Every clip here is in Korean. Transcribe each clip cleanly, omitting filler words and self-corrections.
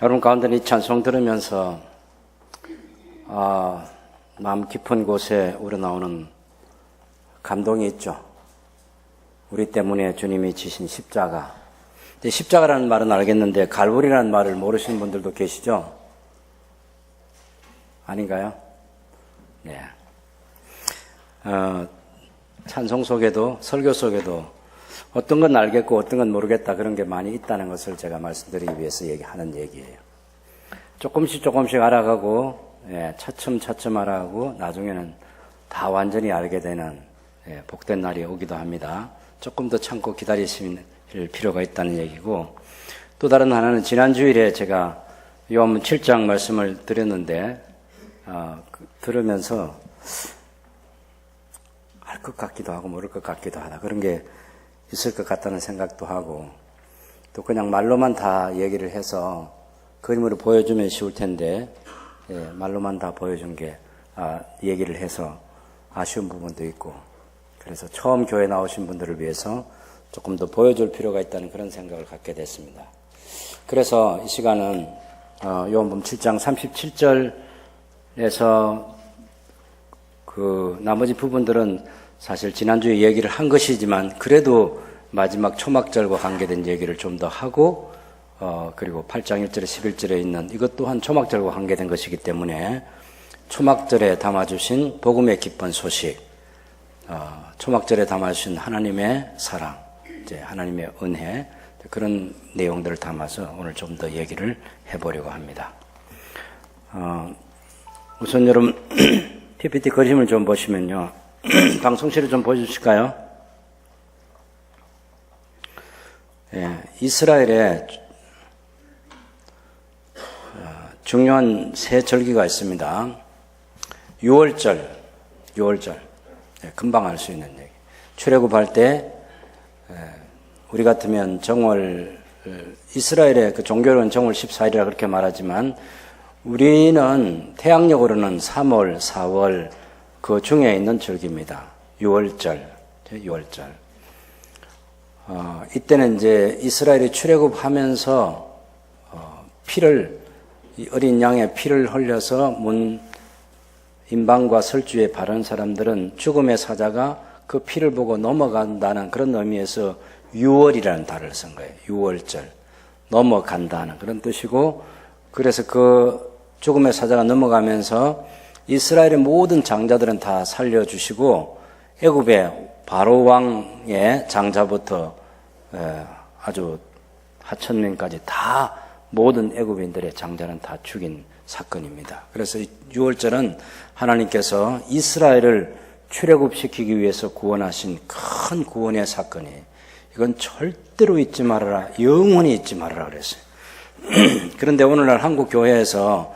여러분 가운데 이 찬송 들으면서 마음 깊은 곳에 우러나오는 감동이 있죠. 우리 때문에 주님이 지신 십자가. 십자가라는 말은 알겠는데 갈보리라는 말을 모르시는 분들도 계시죠? 아닌가요? 네. 찬송 속에도 설교 속에도 어떤 건 알겠고 어떤 건 모르겠다 그런 게 많이 있다는 것을 제가 말씀드리기 위해서 하는 얘기예요. 조금씩 알아가고 차츰 알아가고 나중에는 다 완전히 알게 되는 복된 날이 오기도 합니다. 조금 더 참고 기다리실 필요가 있다는 얘기고, 또 다른 하나는 지난 주일에 제가 요한복음 7장 말씀을 드렸는데 들으면서 알 것 같기도 하고 모를 것 같기도 하다, 그런 게 있을 것 같다는 생각도 하고, 또 그냥 말로만 다 얘기를 해서 그림으로 보여주면 쉬울 텐데 말로만 다 보여준 게 얘기를 해서 아쉬운 부분도 있고, 그래서 처음 교회 나오신 분들을 위해서 조금 더 보여줄 필요가 있다는 그런 생각을 갖게 됐습니다. 그래서 이 시간은 요한복음 7장 37절에서 그 나머지 부분들은 사실 지난주에 얘기를 한 것이지만 그래도 마지막 초막절과 관계된 얘기를 좀 더 하고, 그리고 8장 1절에 11절에 있는 이것 또한 초막절과 관계된 것이기 때문에 초막절에 담아주신 복음의 기쁜 소식, 초막절에 담아주신 하나님의 사랑, 이제 하나님의 은혜, 그런 내용들을 담아서 오늘 좀 더 얘기를 해보려고 합니다. 우선 여러분 PPT 그림을 좀 보시면요. 방송실을 좀 보여주실까요? 이스라엘에 중요한 세 절기가 있습니다. 6월절, 금방 알 수 있는 얘기. 출애굽할 때 우리 같으면 정월, 이스라엘의 그 종교로는 정월 14일이라 그렇게 말하지만 우리는 태양력으로는 3월, 4월 그 중에 있는 절기입니다. 6월절. 이때는 이제 이스라엘이 출애굽하면서 이 어린 양의 피를 흘려서 인방과 설주에 바른 사람들은 죽음의 사자가 그 피를 보고 넘어간다는 그런 의미에서 6월이라는 단어를 쓴 거예요. 6월절. 넘어간다는 그런 뜻이고, 그래서 그 죽음의 사자가 넘어가면서 이스라엘의 모든 장자들은 다 살려주시고, 애굽의 바로 왕의 장자부터 아주 하천민까지 다 모든 애굽인들의 장자는 다 죽인 사건입니다. 그래서 6월절은 하나님께서 이스라엘을 출애굽시키기 위해서 구원하신 큰 구원의 사건이에요. 이건 절대로 잊지 말아라, 영원히 잊지 말아라 그랬어요. 그런데 오늘날 한국 교회에서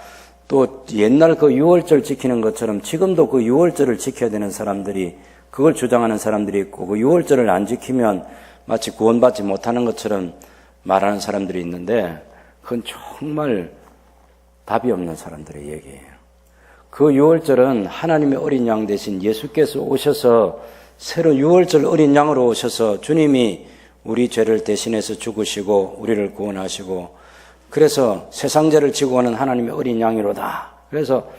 또 옛날 그 6월절 지키는 것처럼 지금도 그 6월절을 지켜야 되는 사람들이, 그걸 주장하는 사람들이 있고, 그 6월절을 안 지키면 마치 구원받지 못하는 것처럼 말하는 사람들이 있는데, 그건 정말 답이 없는 사람들의 얘기예요. 그 6월절은 하나님의 어린 양 대신 예수께서 오셔서 새로 6월절 어린 양으로 오셔서 주님이 우리 죄를 대신해서 죽으시고 우리를 구원하시고, 그래서 세상 죄를 지고 가는 하나님의 어린 양이로다. 그래서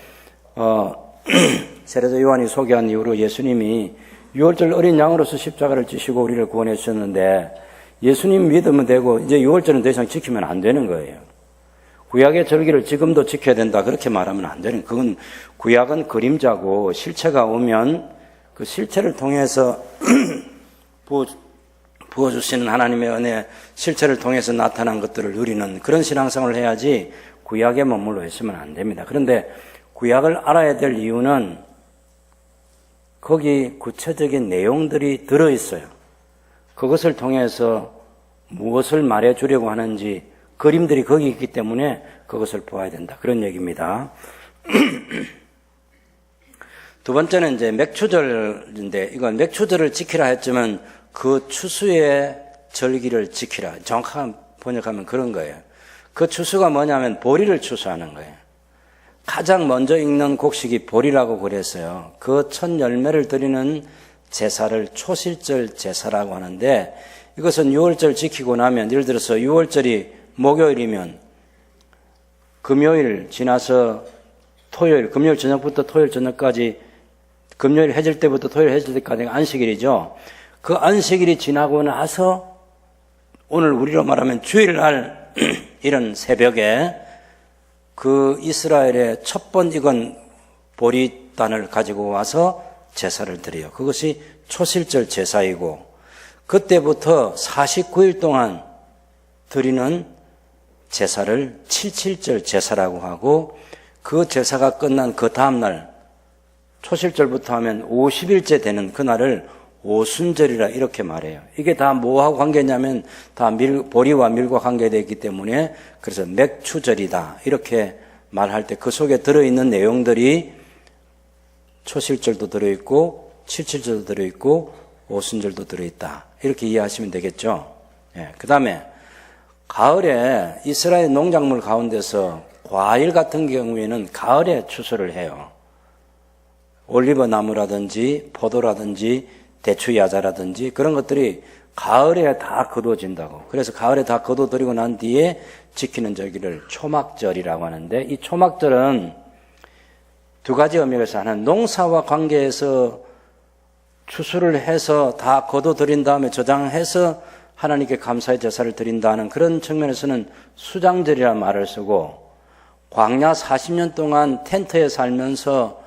세례자 요한이 소개한 이후로 예수님이 6월절 어린 양으로서 십자가를 지시고 우리를 구원해 주셨는데, 예수님 믿으면 되고 이제 6월절은 더 이상 지키면 안 되는 거예요. 구약의 절기를 지금도 지켜야 된다 그렇게 말하면 안 되는, 그건 구약은 그림자고 실체가 오면 그 실체를 통해서 부어주시는 하나님의 은혜, 실체를 통해서 나타난 것들을 누리는 그런 신앙생활을 해야지 구약에 머물러 있으면 안 됩니다. 그런데 구약을 알아야 될 이유는 거기 구체적인 내용들이 들어있어요. 그것을 통해서 무엇을 말해주려고 하는지 그림들이 거기 있기 때문에 그것을 보아야 된다, 그런 얘기입니다. 두 번째는 이제 맥추절인데, 이건 맥추절을 지키라 했지만 그 추수의 절기를 지키라, 정확한 번역하면 그런 거예요. 그 추수가 뭐냐면 보리를 추수하는 거예요. 가장 먼저 읽는 곡식이 보리라고 그랬어요. 그 첫 열매를 드리는 제사를 초실절 제사라고 하는데, 이것은 6월절 지키고 나면, 예를 들어서 6월절이 목요일이면 금요일 지나서 토요일, 금요일 저녁부터 토요일 저녁까지, 금요일 해질 때부터 토요일 해질 때까지가 안식일이죠. 그 안식일이 지나고 나서 오늘 우리로 말하면 주일날 이런 새벽에 그 이스라엘의 첫 번 익은 보리단을 가지고 와서 제사를 드려요. 그것이 초실절 제사이고, 그때부터 49일 동안 드리는 제사를 77절 제사라고 하고, 그 제사가 끝난 그 다음날 초실절부터 하면 50일째 되는 그날을 오순절이라 이렇게 말해요. 이게 다 뭐하고 관계냐면 다 보리와 밀과 관계되어 있기 때문에, 그래서 맥추절이다 이렇게 말할 때 그 속에 들어있는 내용들이 초실절도 들어있고 77절도 들어있고 오순절도 들어있다 이렇게 이해하시면 되겠죠. 그 다음에 가을에 이스라엘 농작물 가운데서 과일 같은 경우에는 가을에 추수를 해요. 올리브 나무라든지 포도라든지 대추 야자라든지 그런 것들이 가을에 다 거두어진다고. 그래서 가을에 다 거두어들이고 난 뒤에 지키는 절기를 초막절이라고 하는데, 이 초막절은 두 가지 의미가 있어요. 하나는 농사와 관계해서 추수를 해서 다 거두어들인 다음에 저장해서 하나님께 감사의 제사를 드린다는 그런 측면에서는 수장절이라는 말을 쓰고, 광야 40년 동안 텐트에 살면서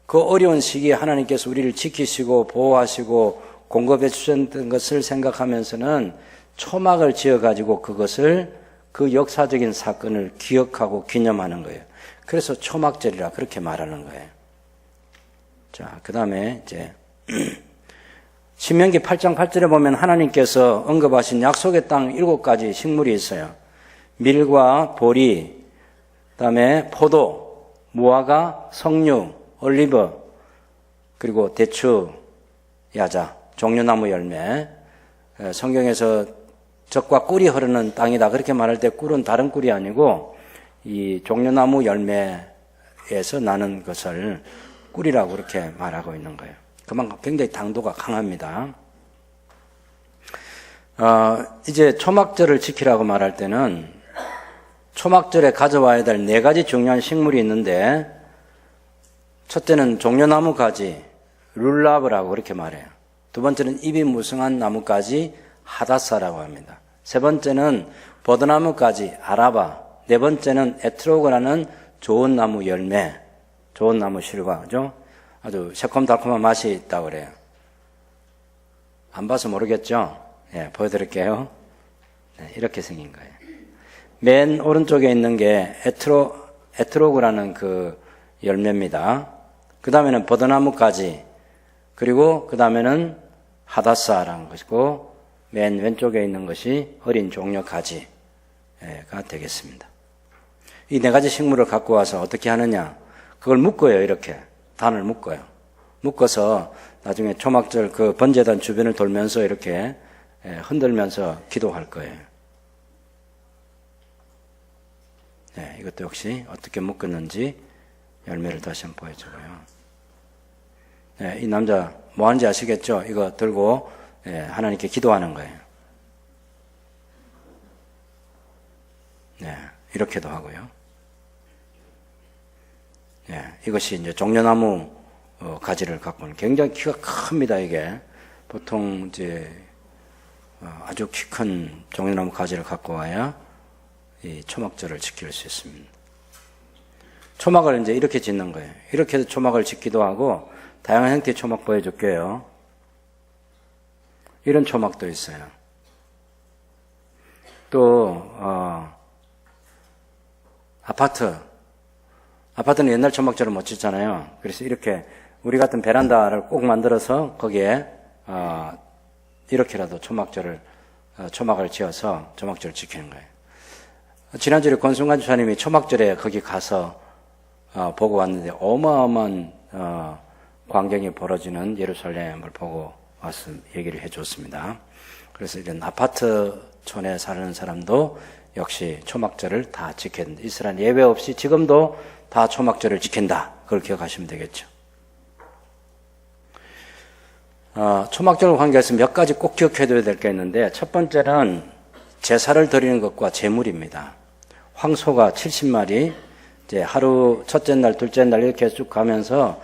그 어려운 시기에 하나님께서 우리를 지키시고 보호하시고 공급해 주셨던 것을 생각하면서는 초막을 지어가지고 그것을, 그 역사적인 사건을 기억하고 기념하는 거예요. 그래서 초막절이라 그렇게 말하는 거예요. 자, 그 다음에 이제 신명기 8장 8절에 보면 하나님께서 언급하신 약속의 땅 7가지 식물이 있어요. 밀과 보리, 그 다음에 포도, 무화과, 석류, 올리브, 그리고 대추, 야자, 종려나무 열매. 성경에서 젖과 꿀이 흐르는 땅이다 그렇게 말할 때 꿀은 다른 꿀이 아니고 이 종려나무 열매에서 나는 것을 꿀이라고 그렇게 말하고 있는 거예요. 그만큼 굉장히 당도가 강합니다. 이제 초막절을 지키라고 말할 때는 초막절에 가져와야 될 4가지 중요한 식물이 있는데, 첫째는 종려나무 가지, 룰라브라고 그렇게 말해요. 두 번째는 잎이 무성한 나무가지, 하다사라고 합니다. 세 번째는 버드나무 가지, 아라바. 네 번째는 에트로그라는 좋은 나무 열매, 좋은 나무 실과, 그죠? 아주 새콤달콤한 맛이 있다고 그래요. 안 봐서 모르겠죠? 예, 보여드릴게요. 네, 이렇게 생긴 거예요. 맨 오른쪽에 있는 게 에트로그라는 그 열매입니다. 그 다음에는 버드나무가지, 그리고 그 다음에는 하다사라는 것이고, 맨 왼쪽에 있는 것이 어린 종려 가지가 되겠습니다. 이 4가지 식물을 갖고 와서 어떻게 하느냐? 그걸 묶어요. 이렇게 단을 묶어요. 묶어서 나중에 초막절 그 번제단 주변을 돌면서 이렇게 흔들면서 기도할 거예요. 네, 이것도 역시 어떻게 묶었는지 열매를 다시 한번 보여주고요. 네, 이 남자 뭐 하는지 아시겠죠? 이거 들고 하나님께 기도하는 거예요. 네, 이렇게도 하고요. 네, 이것이 이제 종려나무 가지를 갖고 있는, 굉장히 키가 큽니다. 이게 보통 이제 아주 키 큰 종려나무 가지를 갖고 와야 이 초막절을 지킬 수 있습니다. 초막을 이제 이렇게 짓는 거예요. 이렇게 해서 초막을 짓기도 하고, 다양한 형태의 초막 보여줄게요. 이런 초막도 있어요. 또 아파트는 옛날 초막절을 못 짓잖아요. 그래서 이렇게 우리 같은 베란다를 꼭 만들어서 거기에 이렇게라도 초막을 지어서 초막절을 지키는 거예요. 지난주에 권순관 주사님이 초막절에 거기 가서 보고 왔는데 어마어마한 광경이 벌어지는 예루살렘을 보고 와서 얘기를 해줬습니다. 그래서 이런 아파트촌에 사는 사람도 역시 초막절을 다 지켜야 된다. 이스라엘 예외 없이 지금도 다 초막절을 지킨다. 그걸 기억하시면 되겠죠. 초막절과 관계해서 몇 가지 꼭 기억해둬야 될 게 있는데, 첫 번째는 제사를 드리는 것과 제물입니다. 황소가 70마리, 이제 하루 첫째 날, 둘째 날 이렇게 쭉 가면서,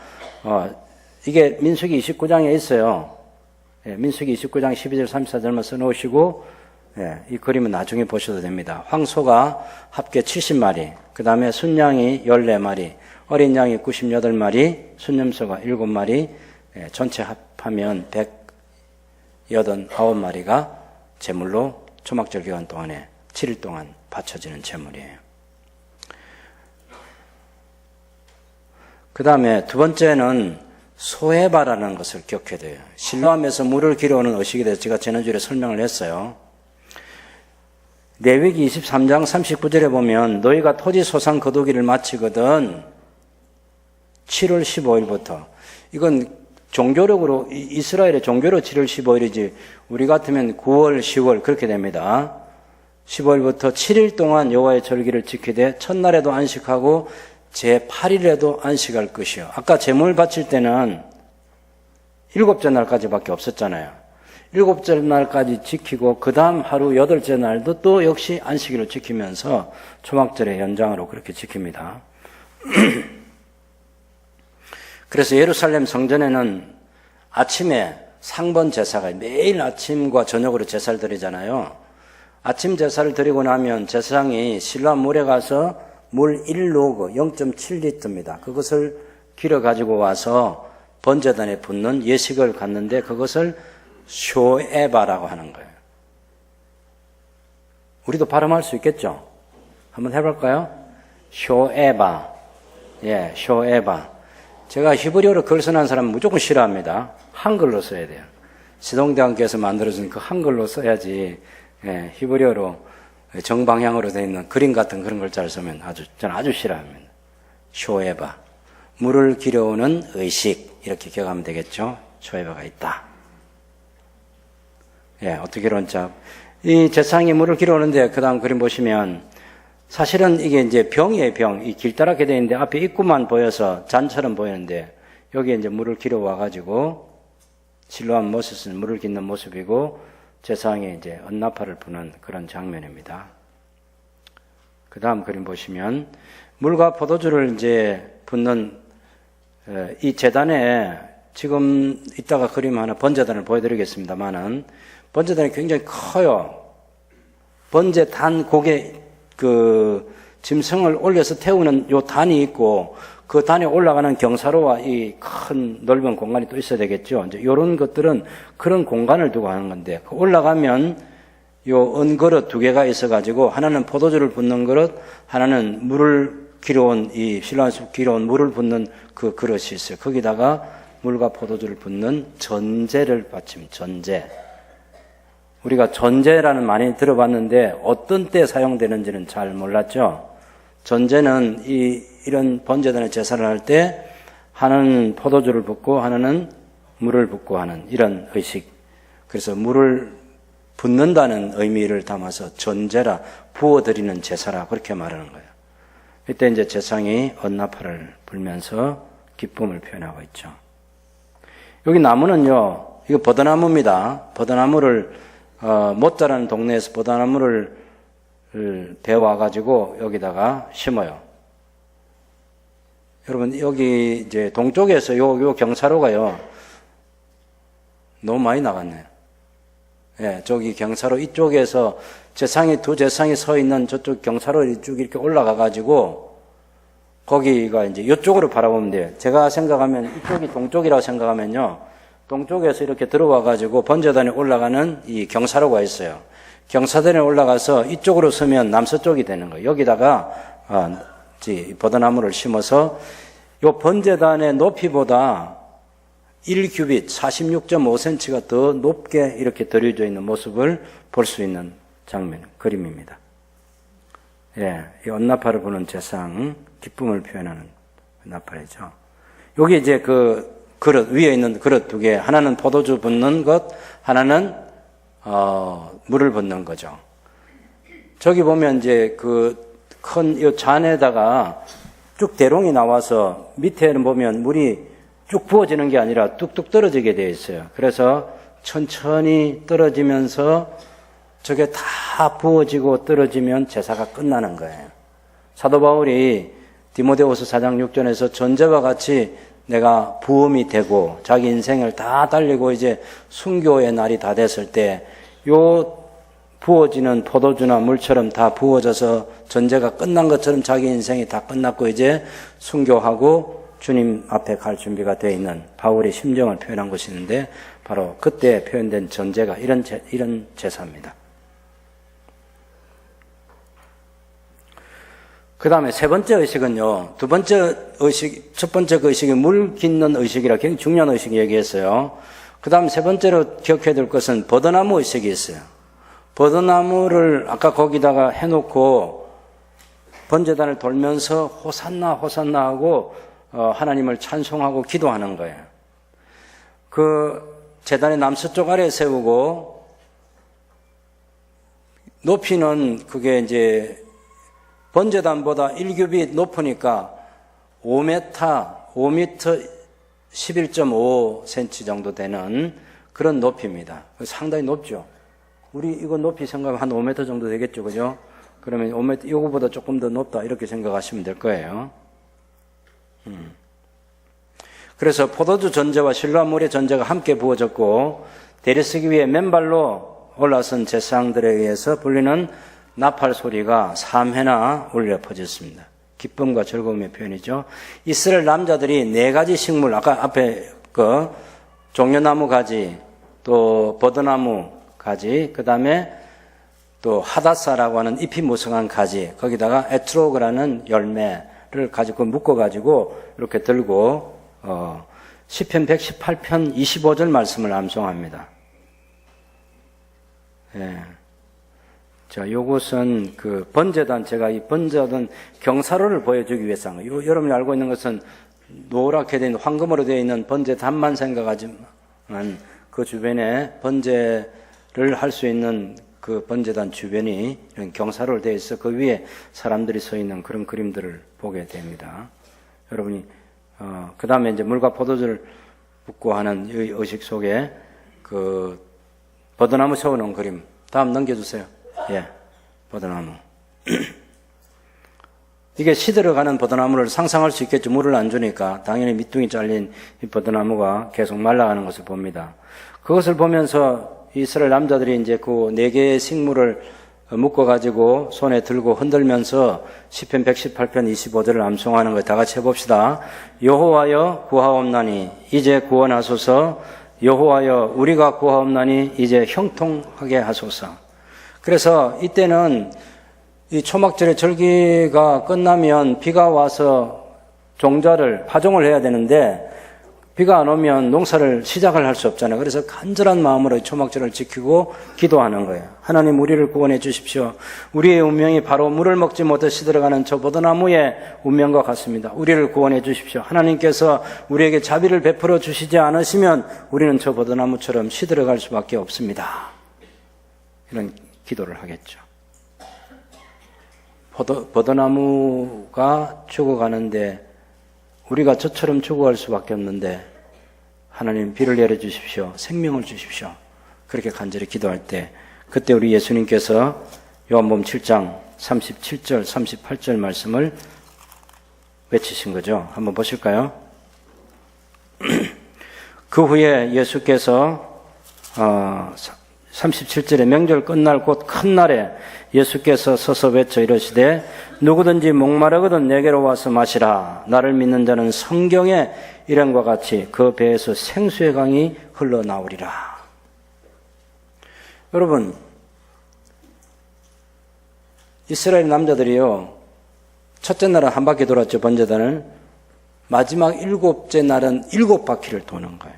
이게 민수기 29장에 있어요. 예, 민수기 29장 12절 34절만 써놓으시고, 예, 이 그림은 나중에 보셔도 됩니다. 황소가 합계 70마리, 그 다음에 순양이 14마리, 어린 양이 98마리, 순염소가 7마리, 예, 전체 합하면 189마리가 제물로 초막절 기간 동안에 7일 동안 바쳐지는 제물이에요. 그 다음에 두 번째는 소에바라는 것을 기억해야 돼요. 실로암에서 물을 길어오는 의식에 대해서 제가 지난주에 설명을 했어요. 레위기 23장 39절에 보면 너희가 토지 소산 거두기를 마치거든 7월 15일부터 이건 종교력으로 이스라엘의 종교로 7월 15일이지 우리 같으면 9월 10월 그렇게 됩니다. 15일부터 7일 동안 여호와의 절기를 지키되 첫날에도 안식하고 제8일에도 안식할 것이요. 아까 제물 바칠 때는 7째 날까지밖에 없었잖아요. 7째 날까지 지키고 그 다음 하루 8째 날도 또 역시 안식일을 지키면서 초막절의 연장으로 그렇게 지킵니다. 그래서 예루살렘 성전에는 아침에 상번 제사가 매일 아침과 저녁으로 제사를 드리잖아요. 아침 제사를 드리고 나면 제사장이 실로암 물에 가서 물 1로그 0.7리터입니다. 그것을 길어 가지고 와서 번제단에 붓는 예식을 갖는데 그것을 쇼에바라고 하는 거예요. 우리도 발음할 수 있겠죠? 한번 해볼까요? 쇼에바. 예, 쇼에바. 제가 히브리어로 글 쓰는 사람은 무조건 싫어합니다. 한글로 써야 돼요. 시동대왕께서 만들어준 그 한글로 써야지, 예, 히브리어로 정방향으로 되어 있는 그림 같은 그런 글자를 쓰면 저는 아주 싫어합니다. 쇼에바. 물을 길어오는 의식. 이렇게 기억하면 되겠죠? 쇼에바가 있다. 예, 어떻게 길어온자. 이 제사장이 물을 길어오는데, 그 다음 그림 보시면, 사실은 이게 이제 병이에요, 병. 이 길다랗게 되어 있는데, 앞에 입구만 보여서 잔처럼 보이는데, 여기에 이제 물을 길어와가지고, 실로암 모습은 물을 깃는 모습이고, 제사장이 이제 언나팔을 부는 그런 장면입니다. 그 다음 그림 보시면, 물과 포도주를 이제 붓는, 이 제단에 지금 이따가 그림 하나 번제단을 보여드리겠습니다만은, 번제단이 굉장히 커요. 번제단 고개 그 짐승을 올려서 태우는 요 단이 있고 그 단에 올라가는 경사로와 이 큰 넓은 공간이 또 있어야 되겠죠. 이제 요런 것들은 그런 공간을 두고 하는 건데 올라가면 요 은그릇 두 개가 있어 가지고 하나는 포도주를 붓는 그릇, 하나는 물을 길어온 이 신랑숲 길어온 물을 붓는 그 그릇이 있어요. 거기다가 물과 포도주를 붓는 전제를 바칩니다. 전제. 우리가 전제라는 많이 들어봤는데 어떤 때 사용되는지는 잘 몰랐죠. 전제는 이런 번제단의 제사를 할 때 하나는 포도주를 붓고 하나는 물을 붓고 하는 이런 의식. 그래서 물을 붓는다는 의미를 담아서 전제라 부어드리는 제사라 그렇게 말하는 거예요. 이때 이제 제사장이 언나팔을 불면서 기쁨을 표현하고 있죠. 여기 나무는요, 이거 버드나무입니다. 버드나무를 못 자라는 동네에서 버드나무를 베어와가지고 여기다가 심어요. 여러분, 여기 이제 동쪽에서 요 경사로가요, 너무 많이 나갔네요. 예, 저기 경사로 이쪽에서 두 제사장이 서 있는 저쪽 경사로 쭉 이렇게 올라가가지고 거기가 이제 이쪽으로 바라보면 돼요. 제가 생각하면 이쪽이 동쪽이라고 생각하면요, 동쪽에서 이렇게 들어와가지고 번제단에 올라가는 이 경사로가 있어요. 경사단에 올라가서 이쪽으로 서면 남서쪽이 되는 거예요. 여기다가 버드나무를 심어서 요 번제단의 높이보다 1규빗 46.5cm가 더 높게 이렇게 들여져 있는 모습을 볼 수 있는 장면, 그림입니다. 예, 이 언나팔을 부는 제사장, 기쁨을 표현하는 언나팔이죠. 여기 이제 그 그릇, 위에 있는 그릇 두 개, 하나는 포도주 붓는 것, 하나는 물을 붓는 거죠. 저기 보면 이제 그 큰 이 잔에다가 쭉 대롱이 나와서 밑에는 보면 물이 쭉 부어지는 게 아니라 뚝뚝 떨어지게 되어 있어요. 그래서 천천히 떨어지면서 저게 다 부어지고 떨어지면 제사가 끝나는 거예요. 사도 바울이 디모데후서 4장 6절에서 전제와 같이 내가 부험이 되고 자기 인생을 다 달리고 이제 순교의 날이 다 됐을 때 요 부어지는 포도주나 물처럼 다 부어져서 전제가 끝난 것처럼 자기 인생이 다 끝났고 이제 순교하고 주님 앞에 갈 준비가 되어 있는 바울의 심정을 표현한 것이 있는데 바로 그때 표현된 전제가 이런 제사입니다. 그 다음에 세 번째 의식은요, 첫 번째 그 의식이 물 깃는 의식이라 굉장히 중요한 의식 얘기했어요. 그 다음 세 번째로 기억해야 될 것은 버드나무 의식이 있어요. 버드나무를 아까 거기다가 해놓고 번제단을 돌면서 호산나 호산나 하고 하나님을 찬송하고 기도하는 거예요. 그 제단의 남서쪽 아래에 세우고 높이는 그게 이제 번제단보다 1규빗 높으니까 5m 11.5cm 정도 되는 그런 높이입니다. 상당히 높죠. 우리 이거 높이 생각하면 한 5m 정도 되겠죠. 그죠? 그러면 5m, 이거보다 조금 더 높다. 이렇게 생각하시면 될 거예요. 그래서 포도주 전제와 실로암 물의 전제가 함께 부어졌고, 대리석 위에 맨발로 올라선 제사장들에 의해서 불리는 나팔 소리가 3회나 울려 퍼졌습니다. 기쁨과 즐거움의 표현이죠. 이스라엘 남자들이 4가지 식물, 아까 앞에 그 종려나무 가지, 또 버드나무 가지, 그 다음에 또 하다사라고 하는 잎이 무성한 가지, 거기다가 에트로그라는 열매를 가지고 묶어가지고 이렇게 들고 시편 118편 25절 말씀을 암송합니다. 예. 자, 요것은 그 번제단, 제가 이 번제단 경사로를 보여주기 위해서 한 거예요. 여러분이 알고 있는 것은 노랗게 된 황금으로 되어 있는 번제단만 생각하지만 그 주변에 번제를 할 수 있는 그 번제단 주변이 이런 경사로로 되어 있어 그 위에 사람들이 서 있는 그런 그림들을 보게 됩니다. 여러분이 그 다음에 이제 물과 포도주를 붓고 하는 이 의식 속에 그 버드나무 세우는 그림 다음 넘겨주세요. 예, 버드나무. 이게 시들어가는 버드나무를 상상할 수 있겠죠. 물을 안 주니까 당연히 밑둥이 잘린 이 버드나무가 계속 말라가는 것을 봅니다. 그것을 보면서 이스라엘 남자들이 이제 그 4개의 식물을 묶어가지고 손에 들고 흔들면서 시편 118편 25절을 암송하는 거 다 같이 해봅시다. 여호와여 구하옵나니 이제 구원하소서. 여호와여 우리가 구하옵나니 이제 형통하게 하소서. 그래서 이때는 이 초막절의 절기가 끝나면 비가 와서 종자를 파종을 해야 되는데 비가 안 오면 농사를 시작을 할 수 없잖아요. 그래서 간절한 마음으로 초막절을 지키고 기도하는 거예요. 하나님 우리를 구원해 주십시오. 우리의 운명이 바로 물을 먹지 못해 시들어가는 저 버드나무의 운명과 같습니다. 우리를 구원해 주십시오. 하나님께서 우리에게 자비를 베풀어 주시지 않으시면 우리는 저 버드나무처럼 시들어갈 수밖에 없습니다. 이런 기도를 하겠죠. 버드나무가 죽어가는데 우리가 저처럼 죽어갈 수밖에 없는데 하나님 비를 내려주십시오. 생명을 주십시오. 그렇게 간절히 기도할 때 그때 우리 예수님께서 요한복음 7장 37절 38절 말씀을 외치신 거죠. 한번 보실까요? 그 후에 예수께서 37절에 명절 끝날 곧 큰 날에 예수께서 서서 외쳐 이르시되 누구든지 목마르거든 내게로 와서 마시라. 나를 믿는 자는 성경의 이름과 같이 그 배에서 생수의 강이 흘러나오리라. 여러분, 이스라엘 남자들이요, 첫째 날은 한 바퀴 돌았죠, 번제단을. 마지막 7째 날은 7바퀴를 도는 거예요.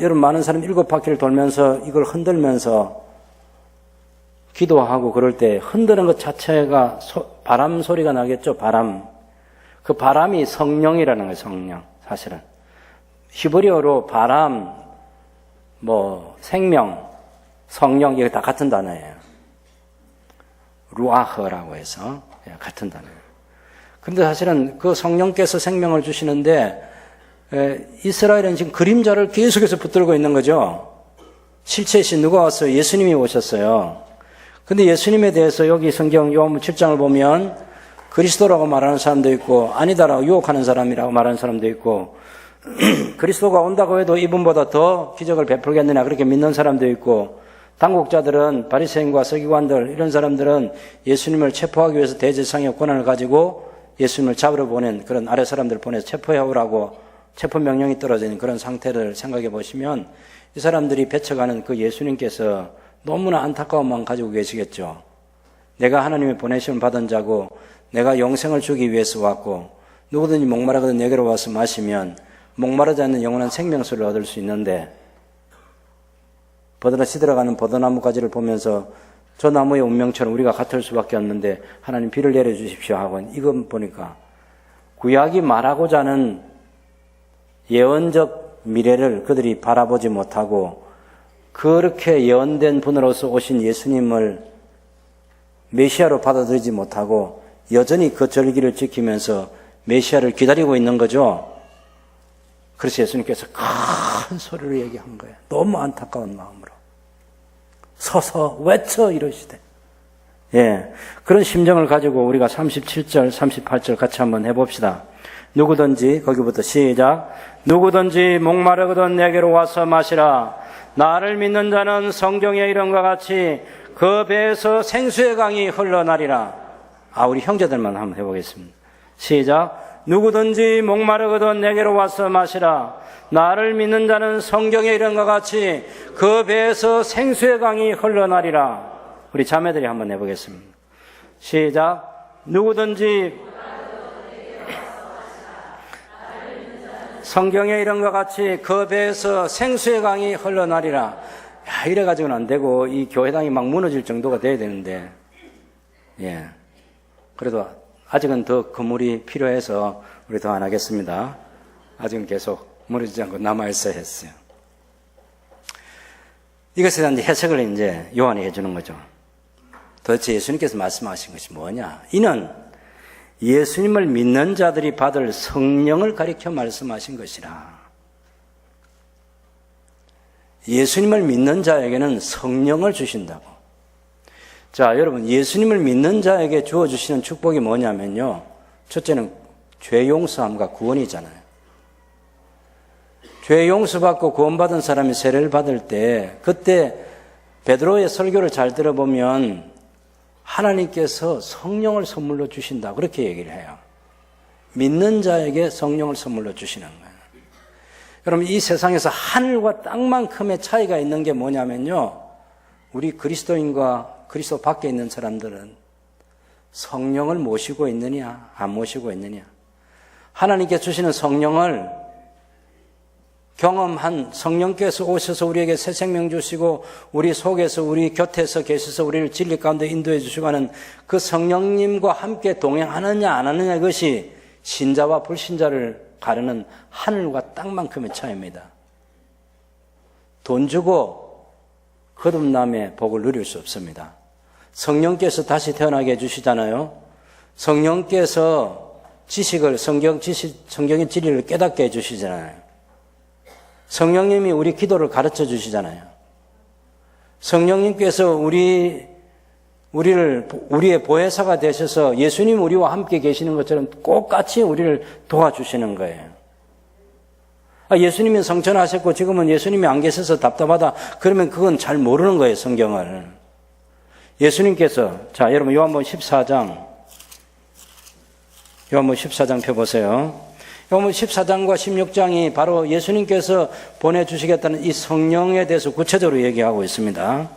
여러분, 많은 사람이 7바퀴를 돌면서 이걸 흔들면서 기도하고 그럴 때 흔드는 것 자체가 바람 소리가 나겠죠, 바람. 그 바람이 성령이라는 거예요, 성령. 사실은. 히브리어로 바람, 생명, 성령, 이게 다 같은 단어예요. 루아흐라고 해서 같은 단어예요. 그런데 사실은 그 성령께서 생명을 주시는데 이스라엘은 지금 그림자를 계속해서 붙들고 있는 거죠. 실체이신 누가 왔어요? 예수님이 오셨어요. 근데 예수님에 대해서 여기 성경 요한복음 7장을 보면 그리스도라고 말하는 사람도 있고 아니다라고 유혹하는 사람이라고 말하는 사람도 있고 그리스도가 온다고 해도 이분보다 더 기적을 베풀겠느냐 그렇게 믿는 사람도 있고 당국자들은 바리새인과 서기관들 이런 사람들은 예수님을 체포하기 위해서 대제사장의 권한을 가지고 예수님을 잡으러 보낸 그런 아래 사람들을 보내서 체포해 오라고 체포 명령이 떨어지는 그런 상태를 생각해 보시면 이 사람들이 배쳐가는 그 예수님께서 너무나 안타까운 마음 가지고 계시겠죠. 내가 하나님의 보내심을 받은 자고 내가 영생을 주기 위해서 왔고 누구든지 목마르거든 내게로 와서 마시면 목마르지 않는 영원한 생명수를 얻을 수 있는데 버드나 시들어가는 버드나무 가지를 보면서 저 나무의 운명처럼 우리가 같을 수밖에 없는데 하나님 비를 내려주십시오 하고 이건 보니까 구약이 말하고자 하는 예언적 미래를 그들이 바라보지 못하고 그렇게 예언된 분으로서 오신 예수님을 메시아로 받아들이지 못하고 여전히 그 절기를 지키면서 메시아를 기다리고 있는 거죠. 그래서 예수님께서 큰 소리로 얘기한 거예요. 너무 안타까운 마음으로. 서서 외쳐 이러시되. 예. 그런 심정을 가지고 우리가 37절, 38절 같이 한번 해봅시다. 누구든지, 거기부터 시작. 누구든지 목마르거든 내게로 와서 마시라. 나를 믿는 자는 성경의 이름과 같이 그 배에서 생수의 강이 흘러나리라. 우리 형제들만 한번 해보겠습니다. 시작. 누구든지 목마르거든 내게로 와서 마시라. 나를 믿는 자는 성경의 이름과 같이 그 배에서 생수의 강이 흘러나리라. 우리 자매들이 한번 해보겠습니다. 시작. 누구든지 성경의 이름과 같이 그 배에서 생수의 강이 흘러나리라. 이래가지고는 안 되고 이 교회당이 막 무너질 정도가 돼야 되는데, 예. 그래도 아직은 더 건물이 필요해서 우리 더 안 하겠습니다. 아직은 계속 무너지지 않고 남아있어야 했어요. 이것에 대한 해석을 이제 요한이 해주는 거죠. 도대체 예수님께서 말씀하신 것이 뭐냐? 이는 예수님을 믿는 자들이 받을 성령을 가리켜 말씀하신 것이라. 예수님을 믿는 자에게는 성령을 주신다고. 자, 여러분, 예수님을 믿는 자에게 주어주시는 축복이 뭐냐면요. 첫째는 죄 용서함과 구원이잖아요. 죄 용서받고 구원받은 사람이 세례를 받을 때, 그때 베드로의 설교를 잘 들어보면 하나님께서 성령을 선물로 주신다. 그렇게 얘기를 해요. 믿는 자에게 성령을 선물로 주시는 거예요. 여러분, 이 세상에서 하늘과 땅만큼의 차이가 있는 게 뭐냐면요. 우리 그리스도인과 그리스도 밖에 있는 사람들은 성령을 모시고 있느냐, 안 모시고 있느냐. 하나님께 주시는 성령을 경험한 성령께서 오셔서 우리에게 새 생명 주시고 우리 속에서 우리 곁에서 계셔서 우리를 진리 가운데 인도해 주시고 하는 그 성령님과 함께 동행하느냐 안 하느냐, 이것이 신자와 불신자를 가르는 하늘과 땅만큼의 차이입니다. 돈 주고 거듭남의 복을 누릴 수 없습니다. 성령께서 다시 태어나게 해주시잖아요. 성령께서 지식을, 성경의 진리를 깨닫게 해주시잖아요. 성령님이 우리 기도를 가르쳐 주시잖아요. 성령님께서 우리의 보혜사가 되셔서 예수님 우리와 함께 계시는 것처럼 똑같이 우리를 도와주시는 거예요. 예수님이 성천하셨고 지금은 예수님이 안 계셔서 답답하다. 그러면 그건 잘 모르는 거예요, 성경을. 예수님께서, 자, 여러분 요한복음 14장 펴보세요. 요한복음 14장과 16장이 바로 예수님께서 보내주시겠다는 이 성령에 대해서 구체적으로 얘기하고 있습니다.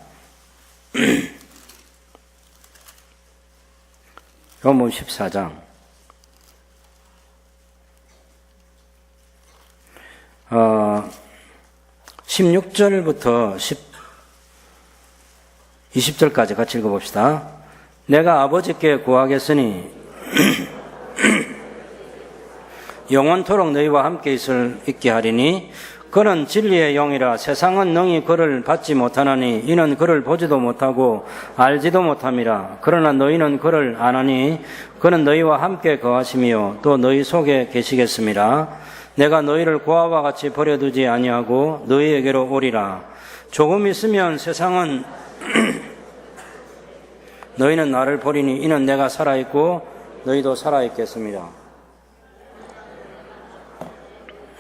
요한복음 14장 16절부터 20절까지 같이 읽어봅시다. 내가 아버지께 구하겠으니 영원토록 너희와 함께 있게 하리니 그는 진리의 영이라. 세상은 능히 그를 받지 못하나니 이는 그를 보지도 못하고 알지도 못함이라. 그러나 너희는 그를 아나니 그는 너희와 함께 거하시며 또 너희 속에 계시겠음이라. 내가 너희를 고아와 같이 버려두지 아니하고 너희에게로 오리라. 조금 있으면 세상은 너희는 나를 보리니 이는 내가 살아있고 너희도 살아있겠습니다.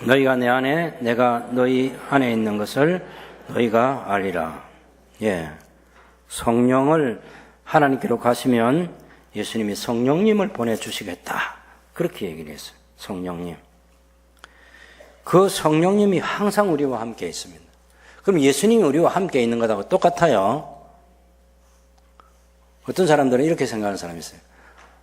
너희가 내 안에 내가 너희 안에 있는 것을 너희가 알리라. 예, 성령을 하나님께로 가시면 예수님이 성령님을 보내주시겠다. 그렇게 얘기를 했어요. 성령님. 그 성령님이 항상 우리와 함께 있습니다. 그럼 예수님이 우리와 함께 있는 것하고 똑같아요. 어떤 사람들은 이렇게 생각하는 사람이 있어요.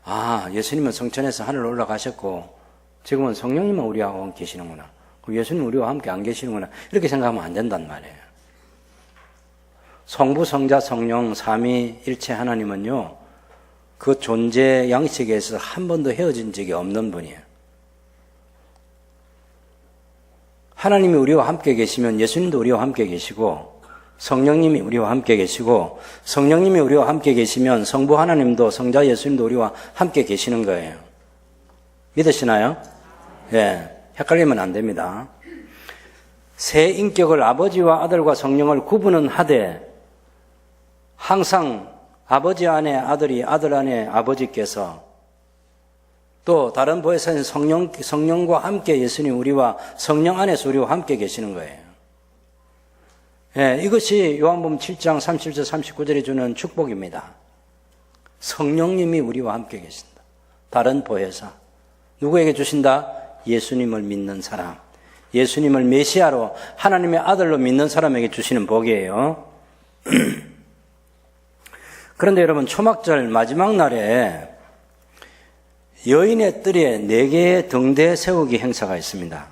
아, 예수님은 성천에서 하늘로 올라가셨고 지금은 성령님만 우리와 함께 계시는구나. 그럼 예수님은 우리와 함께 안 계시는구나. 이렇게 생각하면 안 된단 말이에요. 성부, 성자, 성령, 삼위일체 하나님은요, 그 존재 양식에서 한 번도 헤어진 적이 없는 분이에요. 하나님이 우리와 함께 계시면 예수님도 우리와 함께 계시고, 성령님이 우리와 함께 계시고, 성령님이 우리와 함께 계시면 성부 하나님도 성자 예수님도 우리와 함께 계시는 거예요. 믿으시나요? 예, 헷갈리면 안 됩니다. 세 인격을 아버지와 아들과 성령을 구분은 하되 항상 아버지 안에 아들이, 아들 안에 아버지께서, 또 다른 보혜사는 성령과 함께 예수님 우리와 성령 안에서 우리와 함께 계시는 거예요. 예, 이것이 요한복음 7장 37절 39절에 주는 축복입니다. 성령님이 우리와 함께 계신다. 다른 보혜사. 누구에게 주신다? 예수님을 믿는 사람. 예수님을 메시아로 하나님의 아들로 믿는 사람에게 주시는 복이에요. 그런데 여러분, 초막절 마지막 날에 여인의 뜰에 4개의 등대 세우기 행사가 있습니다.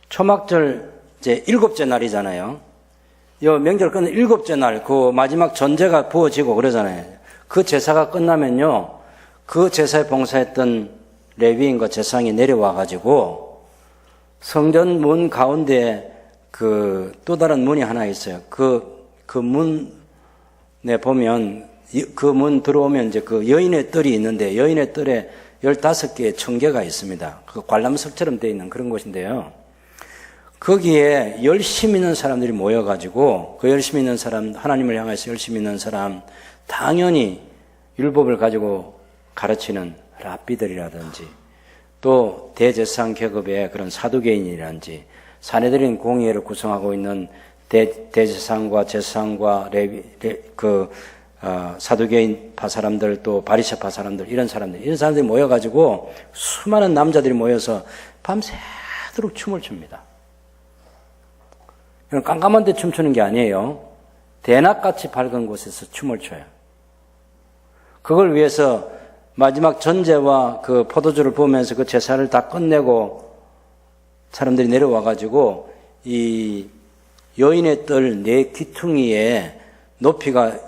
초막절 이제 7째 날이잖아요. 요 명절 끝나는 7째 날, 그 마지막 전제가 부어지고 그러잖아요. 그 제사가 끝나면요, 그 제사에 봉사했던 레위인과 제사장이 내려와가지고 성전 문 가운데 그 또 다른 문이 하나 있어요. 그 문에 보면, 그 문 들어오면 이제 그 여인의 뜰이 있는데, 여인의 뜰에 15개의 청계가 있습니다. 그 관람석처럼 되어 있는 그런 곳인데요. 거기에 열심히 있는 사람들이 모여가지고, 그 열심히 있는 사람, 하나님을 향해서 열심히 있는 사람, 당연히 율법을 가지고 가르치는 랍비들이라든지, 또 대제사장 계급의 그런 사두개인이라든지, 사내들인 공의회를 구성하고 있는 대제사장과 제사장과 사두개인파 사람들, 또 바리새파 사람들, 이런 사람들이 모여가지고 수많은 남자들이 모여서 밤새도록 춤을 춥니다. 깜깜한 데 춤추는 게 아니에요. 대낮같이 밝은 곳에서 춤을 춰요. 그걸 위해서 마지막 전제와 그 포도주를 부으면서 그 제사를 다 끝내고 사람들이 내려와가지고 이 여인의 뜰 4귀퉁이에 높이가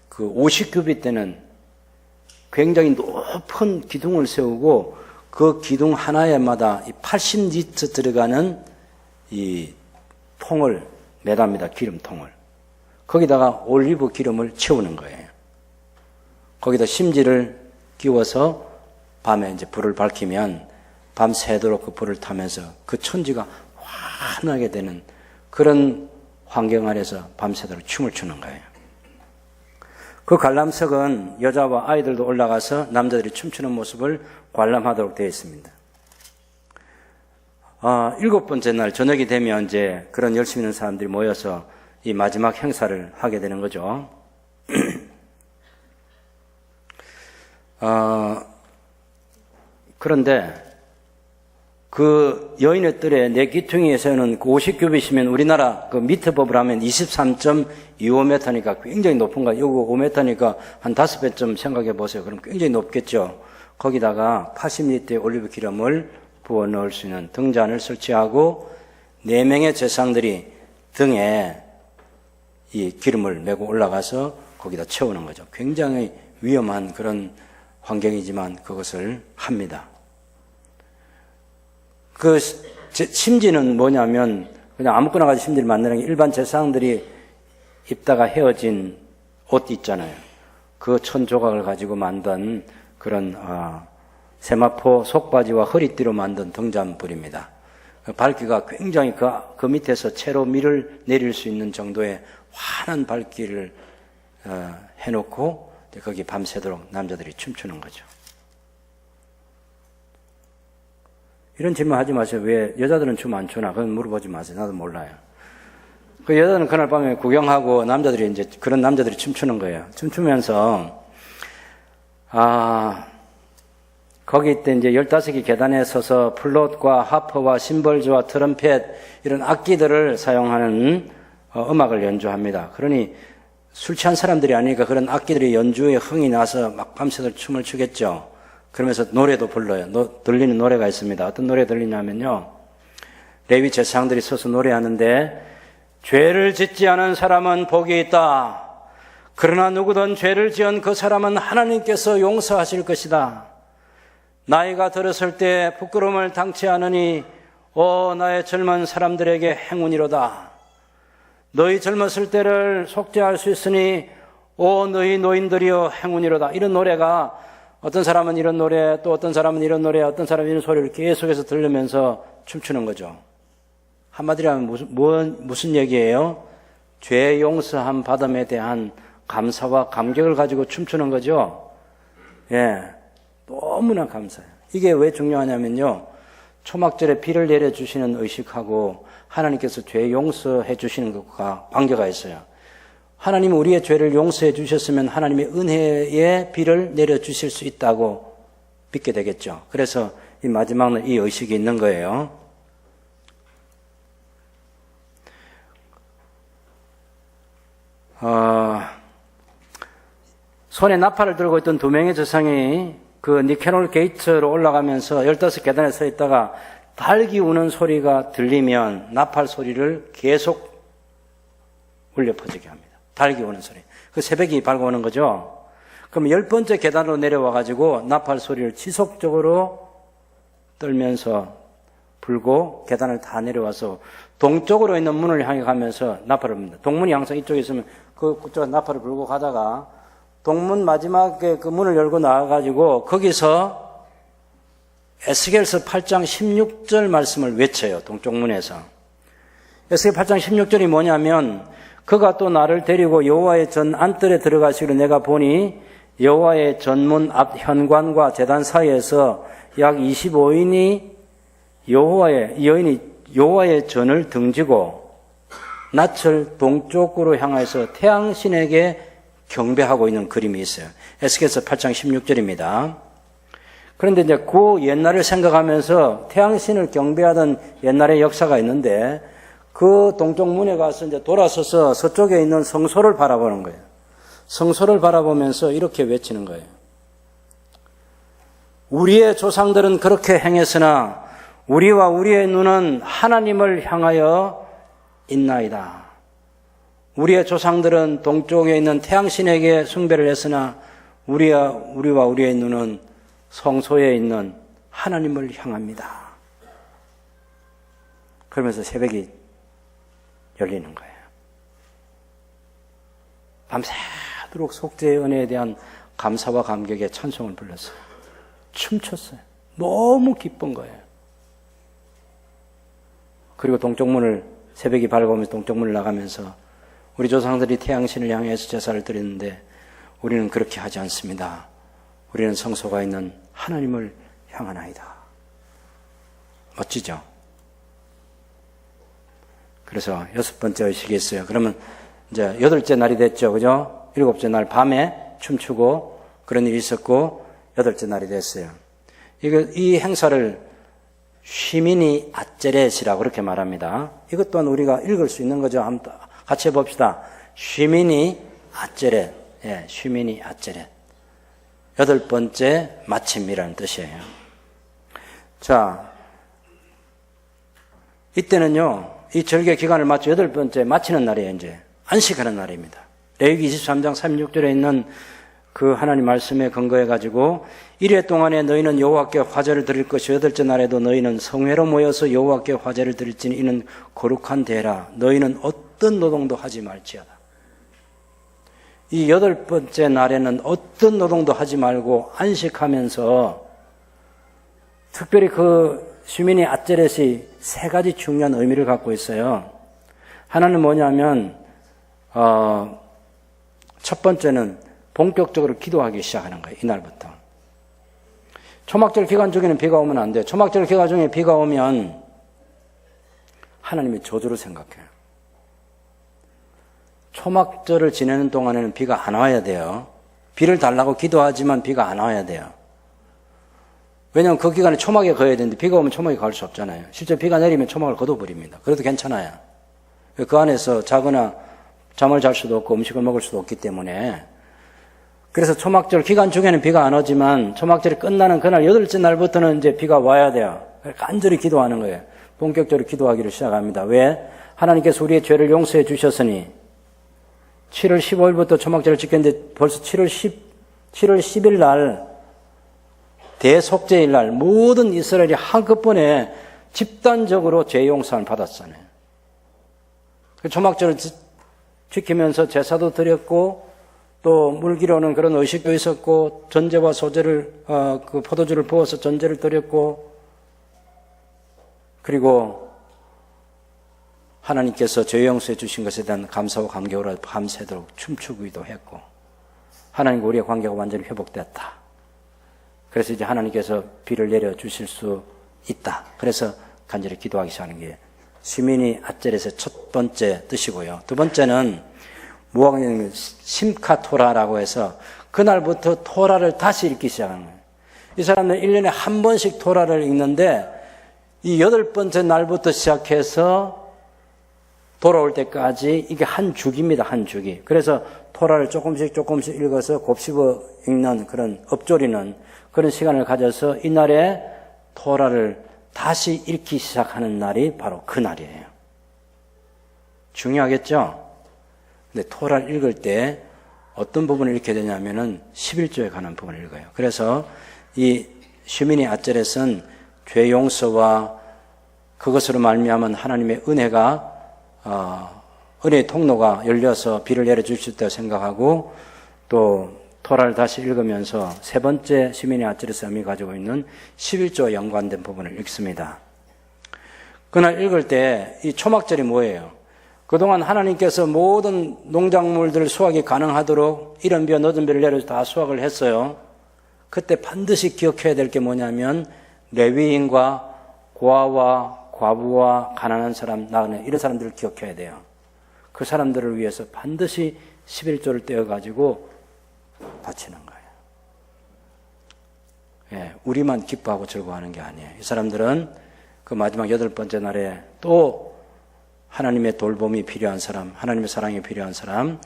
그 50규빗 되는 굉장히 높은 기둥을 세우고, 그 기둥 하나에마다 80리터 들어가는 이 통을 매답니다. 기름통을. 거기다가 올리브 기름을 채우는 거예요. 거기다 심지를 끼워서 밤에 이제 불을 밝히면 밤새도록 그 불을 타면서 그 천지가 환하게 되는 그런 환경 안에서 밤새도록 춤을 추는 거예요. 그 관람석은 여자와 아이들도 올라가서 남자들이 춤추는 모습을 관람하도록 되어 있습니다. 7번째 날 저녁이 되면 이제 그런 열심히 있는 사람들이 모여서 이 마지막 행사를 하게 되는 거죠. 그런데 그 여인의 뜰에 4귀퉁이에서는 50규빗이면 우리나라 그 미터 법을 하면 23.25m니까 굉장히 높은 거예요. 요거 5m니까 한 5배쯤 생각해 보세요. 그럼 굉장히 높겠죠. 거기다가 80리터의 올리브 기름을 부어 넣을 수 있는 등잔을 설치하고 4명의 제사장들이 등에 이 기름을 메고 올라가서 거기다 채우는 거죠. 굉장히 위험한 그런 환경이지만 그것을 합니다. 그 심지는 뭐냐면 그냥 아무거나 가지고 심지를 만드는 게, 일반 제사장들이 입다가 헤어진 옷 있잖아요. 그 천 조각을 가지고 만든 그런 세마포 속바지와 허리띠로 만든 등잔불입니다. 밝기가 굉장히 그 밑에서 채로 밀을 내릴 수 있는 정도의 환한 밝기를 해놓고 거기 밤새도록 남자들이 춤추는 거죠. 이런 질문 하지 마세요. 왜 여자들은 춤 안 추나? 그건 물어보지 마세요. 나도 몰라요. 그 여자는 그날 밤에 구경하고 남자들이 이제 그런 남자들이 춤추는 거예요. 춤추면서 거기 있던 이제 15개 계단에 서서 플룻과 하퍼와 심벌즈와 트럼펫 이런 악기들을 사용하는 음악을 연주합니다. 그러니 술 취한 사람들이 아니니까 그런 악기들이 연주에 흥이 나서 막 밤새도록 춤을 추겠죠. 그러면서 노래도 불러요. 들리는 노래가 있습니다. 어떤 노래 들리냐면요. 레위 제사장들이 서서 노래하는데 죄를 짓지 않은 사람은 복이 있다. 그러나 누구든 죄를 지은 그 사람은 하나님께서 용서하실 것이다. 나이가 들었을 때 부끄러움을 당치 않으니 오 나의 젊은 사람들에게 행운이로다. 너희 젊었을 때를 속죄할 수 있으니 오 너희 노인들이여 행운이로다. 이런 노래가 어떤 사람은 이런 노래, 또 어떤 사람은 이런 노래, 어떤 사람은 이런 소리를 계속해서 들으면서 춤추는 거죠. 한마디로 하면 무슨 얘기예요? 죄 용서함 받음에 대한 감사와 감격을 가지고 춤추는 거죠. 예, 너무나 감사해요. 이게 왜 중요하냐면요. 초막절에 비를 내려주시는 의식하고 하나님께서 죄 용서해 주시는 것과 관계가 있어요. 하나님은 우리의 죄를 용서해 주셨으면 하나님의 은혜의 비를 내려주실 수 있다고 믿게 되겠죠. 그래서 이 마지막은 이 의식이 있는 거예요. 손에 나팔을 들고 있던 2명의 조상이 그 니케놀 게이트로 올라가면서 15계단에 서 있다가 닭이 우는 소리가 들리면 나팔 소리를 계속 울려 퍼지게 합니다. 닭이 우는 소리. 그 새벽이 밝아오는 거죠. 그럼 10번째 계단으로 내려와가지고 나팔 소리를 지속적으로 떨면서 불고 계단을 다 내려와서 동쪽으로 있는 문을 향해 가면서 나팔을 붑니다. 동문이 항상 이쪽에 있으면 그쪽 나팔을 불고 가다가 동문 마지막에 그 문을 열고 나와가지고 거기서 에스겔서 8장 16절 말씀을 외쳐요. 동쪽 문에서. 에스겔 8장 16절이 뭐냐면 그가 또 나를 데리고 여호와의 전 안뜰에 들어가시기로 내가 보니 여호와의 전문 앞 현관과 제단 사이에서 약 25인이 여호와의 전을 등지고 낯을 동쪽으로 향해서 태양신에게 경배하고 있는 그림이 있어요. 에스겔서 8장 16절입니다. 그런데 이제 그 옛날을 생각하면서 태양신을 경배하던 옛날의 역사가 있는데 그 동쪽 문에 가서 이제 돌아서서 서쪽에 있는 성소를 바라보는 거예요. 성소를 바라보면서 이렇게 외치는 거예요. 우리의 조상들은 그렇게 행했으나 우리와 우리의 눈은 하나님을 향하여 있나이다. 우리의 조상들은 동쪽에 있는 태양신에게 숭배를 했으나 우리와 우리의 눈은 성소에 있는 하나님을 향합니다. 그러면서 새벽이 열리는 거예요. 밤새도록 속죄의 은혜에 대한 감사와 감격의 찬송을 불렀어요. 춤췄어요. 너무 기쁜 거예요. 그리고 동쪽문을 새벽이 밝아오면서 동쪽문을 나가면서 우리 조상들이 태양신을 향해서 제사를 드렸는데 우리는 그렇게 하지 않습니다. 우리는 성소가 있는 하나님을 향하나이다. 멋지죠? 그래서 6번째 의식이 있어요. 그러면 이제 8째 날이 됐죠. 그죠? 7째 날 밤에 춤추고 그런 일이 있었고 8째 날이 됐어요. 이 행사를 쉬미니 아째렛이라고 그렇게 말합니다. 이것 또한 우리가 읽을 수 있는 거죠. 한번 같이 해봅시다. 쉬미니 아째렛. 예, 쉬미니 아째렛. 8번째 마침이라는 뜻이에요. 자, 이때는요, 이 절개 기간을 마쳐 8번째 마치는 날이에요, 이제. 안식하는 날입니다. 레위기 23장 36절에 있는 그 하나님 말씀에 근거해가지고 1회 동안에 너희는 여호와께 화제를 드릴 것이 8째 날에도 너희는 성회로 모여서 여호와께 화제를 드릴지니 이는 거룩한 대라. 너희는 어떤 노동도 하지 말지어다. 이 8번째 날에는 어떤 노동도 하지 말고 안식하면서 특별히 그 쉬미니 아째렛이 3가지 중요한 의미를 갖고 있어요. 하나는 뭐냐면 첫 번째는 본격적으로 기도하기 시작하는 거예요. 이날부터. 초막절 기간 중에는 비가 오면 안 돼요. 초막절 기간 중에 비가 오면 하나님의 저주를 생각해요. 초막절을 지내는 동안에는 비가 안 와야 돼요. 비를 달라고 기도하지만 비가 안 와야 돼요. 왜냐하면 그 기간에 초막에 거야 되는데 비가 오면 초막에 갈 수 없잖아요. 실제 비가 내리면 초막을 걷어버립니다. 그래도 괜찮아요. 그 안에서 자거나 잠을 잘 수도 없고 음식을 먹을 수도 없기 때문에. 그래서 초막절 기간 중에는 비가 안 오지만 초막절이 끝나는 그날 8째 날부터는 이제 비가 와야 돼요. 간절히 기도하는 거예요. 본격적으로 기도하기를 시작합니다. 왜? 하나님께서 우리의 죄를 용서해 주셨으니 7월 15일부터 초막절을 지켰는데 벌써 7월 10일 날 대속죄일 날 모든 이스라엘이 한꺼번에 집단적으로 죄 용서를 받았잖아요. 초막절을 지키면서 제사도 드렸고 또 물기로는 그런 의식도 있었고 전제와 소제를 그 포도주를 부어서 전제를 드렸고 그리고 하나님께서 죄 용서해 주신 것에 대한 감사와 감격으로 밤새도록 춤추기도 했고 하나님과 우리의 관계가 완전히 회복됐다. 그래서 이제 하나님께서 비를 내려 주실 수 있다. 그래서 간절히 기도하기 시작하는 게 시민이 아젤에서의 첫 번째 뜻이고요. 두 번째는 무화과는 심카토라라고 해서 그날부터 토라를 다시 읽기 시작하는 거예요. 이 사람은 1년에 한 번씩 토라를 읽는데 이 8번째 날부터 시작해서 돌아올 때까지 이게 한 주기입니다. 한 주기. 그래서 토라를 조금씩 읽어서 곱씹어 읽는 그런 엎조리는 그런 시간을 가져서 이날에 토라를 다시 읽기 시작하는 날이 바로 그 날이에요. 중요하겠죠? 근데 토라를 읽을 때 어떤 부분을 읽게 되냐면은 11조에 관한 부분을 읽어요. 그래서 이 시민이 아젤에서는 죄 용서와 그것으로 말미암은 하나님의 은혜가 은혜의 통로가 열려서 비를 내려주실 때 생각하고 또 토라를 다시 읽으면서 세 번째 시민의 아젤에서 가지고 있는 11조와 연관된 부분을 읽습니다. 그날 읽을 때 이 초막절이 뭐예요? 그동안 하나님께서 모든 농작물들 수확이 가능하도록 이른 비와 늦은 비를 내려서 다 수확을 했어요. 그때 반드시 기억해야 될 게 뭐냐면 레위인과 고아와 과부와 가난한 사람, 나그네 이런 사람들을 기억해야 돼요. 그 사람들을 위해서 반드시 11조를 떼어가지고 바치는 거예요. 예, 우리만 기뻐하고 즐거워하는 게 아니에요. 이 사람들은 그 마지막 8번째 날에 또 하나님의 돌봄이 필요한 사람, 하나님의 사랑이 필요한 사람,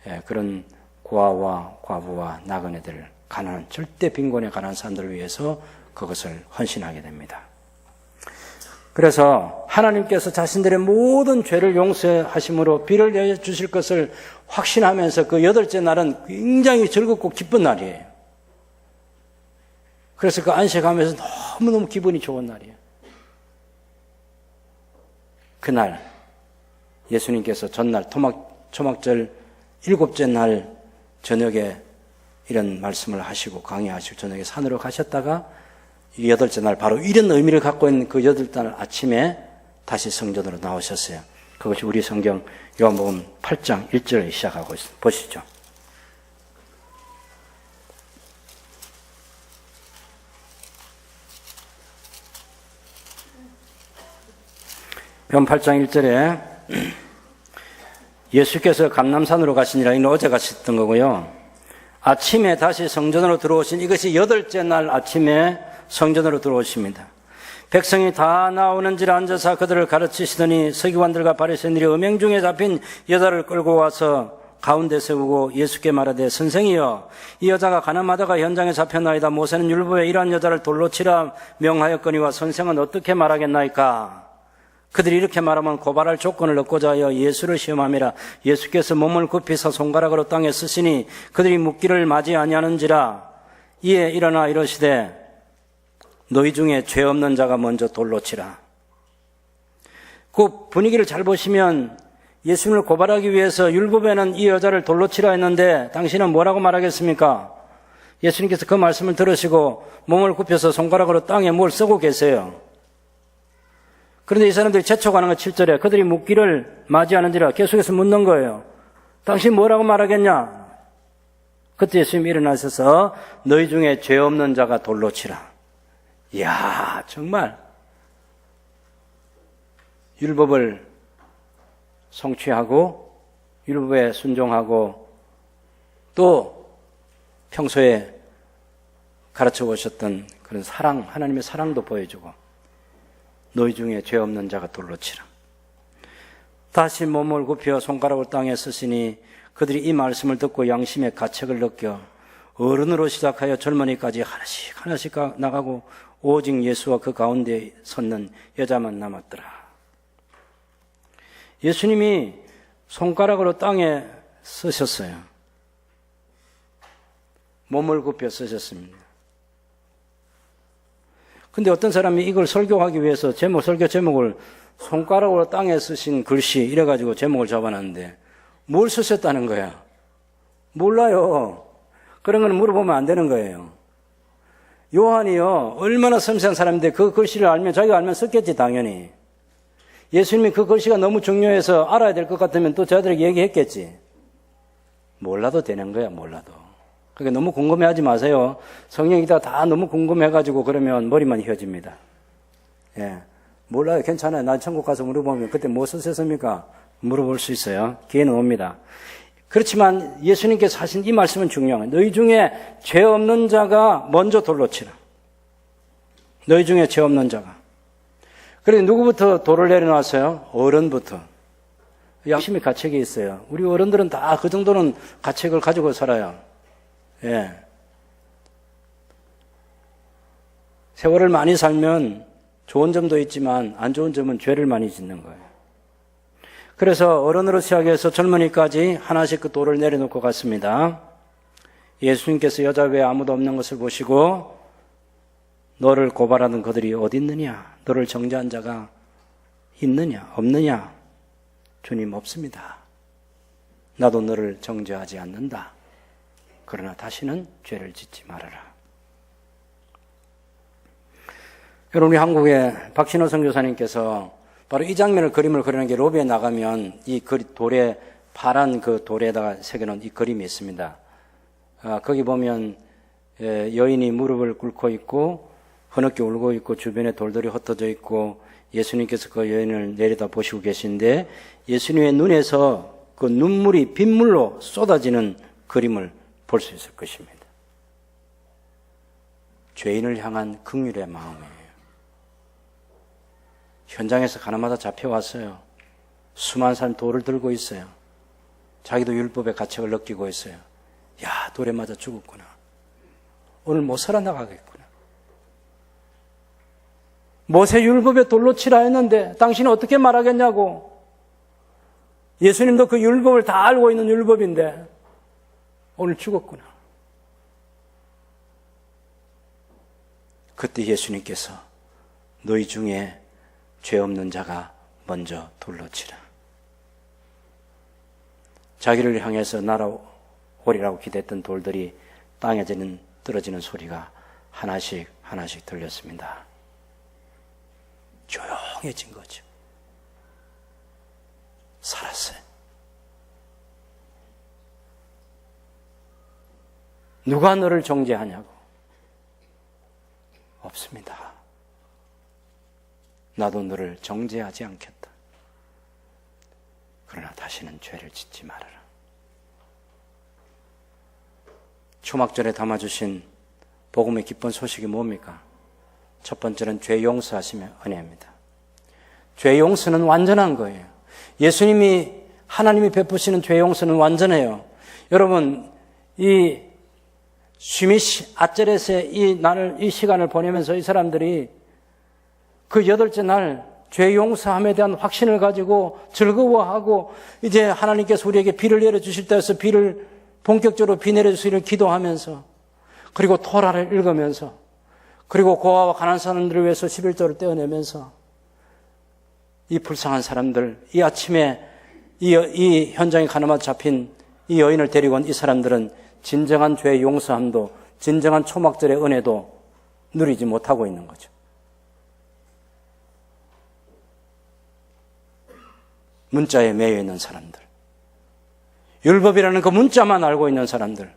예, 그런 고아와 과부와 나그네들, 가난한, 절대 빈곤에 가난한 사람들을 위해서 그것을 헌신하게 됩니다. 그래서 하나님께서 자신들의 모든 죄를 용서하심으로 비를 내주실 것을 확신하면서 그 8째 날은 굉장히 즐겁고 기쁜 날이에요. 그래서 그 안식하면서 너무너무 기분이 좋은 날이에요. 그날 예수님께서 전날 초막절 7째 날 저녁에 이런 말씀을 하시고 강의하시고 저녁에 산으로 가셨다가 8째 날 바로 이런 의미를 갖고 있는 그 8째 날 아침에 다시 성전으로 나오셨어요. 그것이 우리 성경 요한복음 8장 1절에 시작하고 있습니다. 보시죠. 요한 8장 1절에 예수께서 감람산으로 가시니라. 이는 어제 가셨던 거고요. 아침에 다시 성전으로 들어오신 이것이 8째 날 아침에 성전으로 들어오십니다. 백성이 다 나오는지라 앉아서 그들을 가르치시더니 서기관들과 바리새인들이 음행 중에 잡힌 여자를 끌고 와서 가운데 세우고 예수께 말하되 선생이여 이 여자가 가늠하다가 현장에 잡혔나이다. 모세는 율법에 이러한 여자를 돌로 치라 명하였거니와 선생은 어떻게 말하겠나이까. 그들이 이렇게 말하면 고발할 조건을 얻고자 하여 예수를 시험함이라. 예수께서 몸을 굽히사 손가락으로 땅에 쓰시니 그들이 묻기를 맞이 아니하는지라. 이에 일어나 이러시되 너희 중에 죄 없는 자가 먼저 돌로 치라. 그 분위기를 잘 보시면 예수님을 고발하기 위해서 율법에는 이 여자를 돌로 치라 했는데 당신은 뭐라고 말하겠습니까? 예수님께서 그 말씀을 들으시고 몸을 굽혀서 손가락으로 땅에 뭘 쓰고 계세요. 그런데 이 사람들이 재촉하는 거 7절에 그들이 묻기를 맞이하는지라 계속해서 묻는 거예요. 당신 뭐라고 말하겠냐? 그때 예수님이 일어나셔서 너희 중에 죄 없는 자가 돌로 치라. 이야, 정말 율법을 성취하고 율법에 순종하고 또 평소에 가르쳐 오셨던 그런 사랑, 하나님의 사랑도 보여주고 너희 중에 죄 없는 자가 돌로 치라. 다시 몸을 굽혀 손가락을 땅에 쓰시니 그들이 이 말씀을 듣고 양심의 가책을 느껴 어른으로 시작하여 젊은이까지 하나씩 하나씩 나가고 오직 예수와 그 가운데 섰는 여자만 남았더라. 예수님이 손가락으로 땅에 쓰셨어요. 몸을 굽혀 쓰셨습니다. 근데 어떤 사람이 이걸 설교하기 위해서 설교 제목을 손가락으로 땅에 쓰신 글씨 이래가지고 제목을 잡아놨는데 뭘 쓰셨다는 거야? 몰라요. 그런 건 물어보면 안 되는 거예요. 요한이요, 얼마나 섬세한 사람인데 그 글씨를 알면, 자기가 알면 썼겠지, 당연히. 예수님이 그 글씨가 너무 중요해서 알아야 될 것 같으면 또 저들에게 얘기했겠지. 몰라도 되는 거야, 몰라도. 그러니까 너무 궁금해하지 마세요. 성령이다 다 너무 궁금해가지고 그러면 머리만 휘어집니다. 예. 몰라요. 괜찮아요. 난 천국 가서 물어보면 그때 뭐 쓰셨습니까? 물어볼 수 있어요. 기회는 옵니다. 그렇지만 예수님께서 하신 이 말씀은 중요한 거예요. 너희 중에 죄 없는 자가 먼저 돌로 치라. 너희 중에 죄 없는 자가. 그런데 누구부터 돌을 내려놨어요? 어른부터. 양심의 가책이 있어요. 우리 어른들은 다 그 정도는 가책을 가지고 살아요. 예. 세월을 많이 살면 좋은 점도 있지만 안 좋은 점은 죄를 많이 짓는 거예요. 그래서 어른으로 시작해서 젊은이까지 하나씩 그 돌을 내려놓고 갔습니다. 예수님께서 여자 외에 아무도 없는 것을 보시고 너를 고발하는 그들이 어디 있느냐? 너를 정죄한 자가 있느냐? 없느냐? 주님 없습니다. 나도 너를 정죄하지 않는다. 그러나 다시는 죄를 짓지 말아라. 여러분, 우리 한국의 박신호 선교사님께서 바로 이 장면을 그림을 그리는 게 로비에 나가면 이 돌에 파란 그 돌에다가 새겨놓은 이 그림이 있습니다. 거기 보면 여인이 무릎을 꿇고 있고 흐느껴 울고 있고 주변에 돌들이 흩어져 있고 예수님께서 그 여인을 내려다 보시고 계신데 예수님의 눈에서 그 눈물이 빗물로 쏟아지는 그림을 볼 수 있을 것입니다. 죄인을 향한 긍휼의 마음이에요. 현장에서 가나마다 잡혀왔어요. 수많은 사람 돌을 들고 있어요. 자기도 율법의 가책을 느끼고 있어요. 야, 돌에 맞아 죽었구나. 오늘 못 살아나가겠구나. 모세 율법에 돌로 치라 했는데 당신은 어떻게 말하겠냐고. 예수님도 그 율법을 다 알고 있는 율법인데 오늘 죽었구나. 그때 예수님께서 너희 중에 죄 없는 자가 먼저 돌로 치라. 자기를 향해서 날아오리라고 기대했던 돌들이 땅에 떨어지는 소리가 하나씩 하나씩 들렸습니다. 조용해진 거죠. 살았어요. 누가 너를 정죄하냐고. 없습니다. 나도 너를 정죄하지 않겠다. 그러나 다시는 죄를 짓지 말아라. 초막절에 담아주신 복음의 기쁜 소식이 뭡니까? 첫 번째는 죄 용서하시며 은혜입니다. 죄 용서는 완전한 거예요. 예수님이 하나님이 베푸시는 죄 용서는 완전해요. 여러분, 이 슈미시 아쩌렛의 이 시간을 보내면서 이 사람들이 그 8째 날 죄 용서함에 대한 확신을 가지고 즐거워하고 이제 하나님께서 우리에게 비를 내려주실 때에서 비를 본격적으로 비 내려주시기를 기도하면서 그리고 토라를 읽으면서 그리고 고아와 가난한 사람들을 위해서 11조를 떼어내면서 이 불쌍한 사람들, 이 아침에 이 현장에 가나마다 잡힌 이 여인을 데리고 온 이 사람들은 진정한 죄 용서함도 진정한 초막절의 은혜도 누리지 못하고 있는 거죠. 문자에 매여 있는 사람들, 율법이라는 그 문자만 알고 있는 사람들,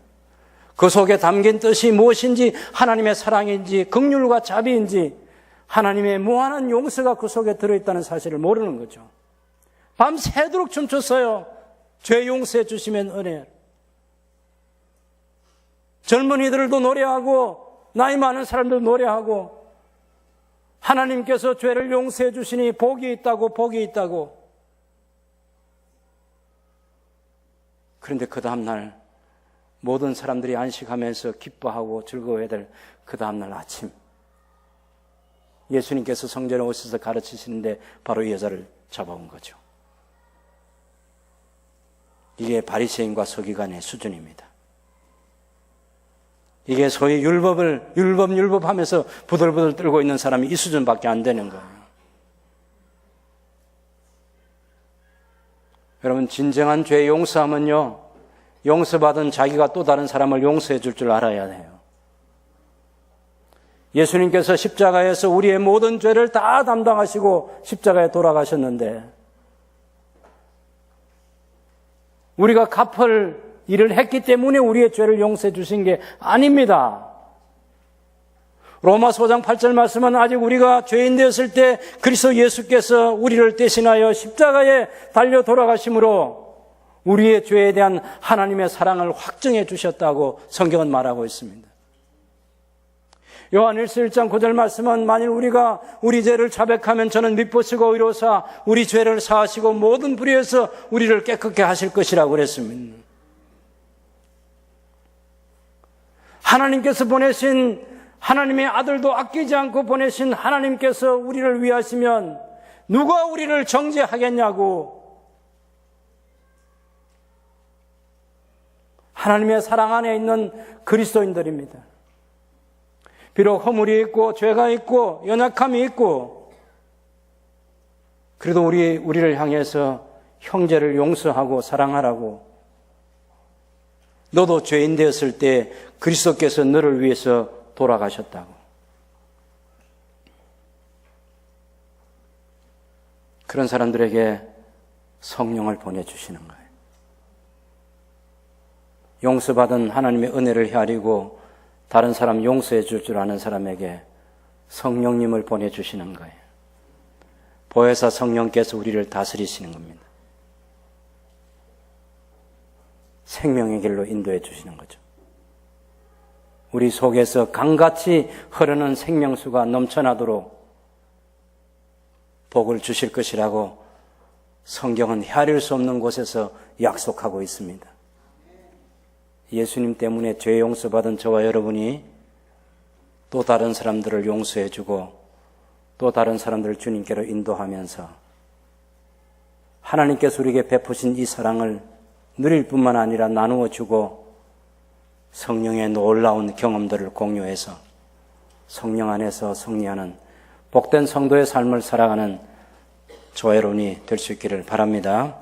그 속에 담긴 뜻이 무엇인지, 하나님의 사랑인지 긍휼과 자비인지, 하나님의 무한한 용서가 그 속에 들어있다는 사실을 모르는 거죠. 밤새도록 춤췄어요. 죄 용서해 주시면 은혜. 젊은이들도 노래하고 나이 많은 사람들도 노래하고 하나님께서 죄를 용서해 주시니 복이 있다고, 복이 있다고. 그런데 그 다음날 모든 사람들이 안식하면서 기뻐하고 즐거워해야 될 그 다음날 아침, 예수님께서 성전에 오셔서 가르치시는데 바로 이 여자를 잡아온 거죠. 이게 바리새인과 서기관의 수준입니다. 이게 소위 율법하면서 부들부들 떨고 있는 사람이 이 수준밖에 안 되는 거예요. 여러분, 진정한 죄 용서하면요, 용서받은 자기가 또 다른 사람을 용서해 줄 줄 알아야 해요. 예수님께서 십자가에서 우리의 모든 죄를 다 담당하시고 십자가에 돌아가셨는데, 우리가 갚을 일을 했기 때문에 우리의 죄를 용서해 주신 게 아닙니다. 로마서 5장 8절 말씀은 아직 우리가 죄인 되었을 때 그리스도 예수께서 우리를 대신하여 십자가에 달려 돌아가심으로 우리의 죄에 대한 하나님의 사랑을 확증해 주셨다고 성경은 말하고 있습니다. 요한일서 1장 9절 말씀은 만일 우리가 우리 죄를 자백하면 저는 미쁘시고 의로사 우리 죄를 사하시고 모든 불의에서 우리를 깨끗게 하실 것이라고 그랬습니다. 하나님께서 보내신, 하나님의 아들도 아끼지 않고 보내신 하나님께서 우리를 위하시면 누가 우리를 정죄하겠냐고. 하나님의 사랑 안에 있는 그리스도인들입니다. 비록 허물이 있고 죄가 있고 연약함이 있고, 그래도 우리를 향해서 형제를 용서하고 사랑하라고, 너도 죄인 되었을 때 그리스도께서 너를 위해서 돌아가셨다고. 그런 사람들에게 성령을 보내주시는 거예요. 용서받은 하나님의 은혜를 헤아리고 다른 사람 용서해 줄 줄 아는 사람에게 성령님을 보내주시는 거예요. 보혜사 성령께서 우리를 다스리시는 겁니다. 생명의 길로 인도해 주시는 거죠. 우리 속에서 강같이 흐르는 생명수가 넘쳐나도록 복을 주실 것이라고 성경은 헤아릴 수 없는 곳에서 약속하고 있습니다. 예수님 때문에 죄 용서받은 저와 여러분이 또 다른 사람들을 용서해주고 또 다른 사람들을 주님께로 인도하면서 하나님께서 우리에게 베푸신 이 사랑을 누릴 뿐만 아니라 나누어 주고 성령의 놀라운 경험들을 공유해서 성령 안에서 승리하는 복된 성도의 삶을 살아가는 저와 여러분이 될 수 있기를 바랍니다.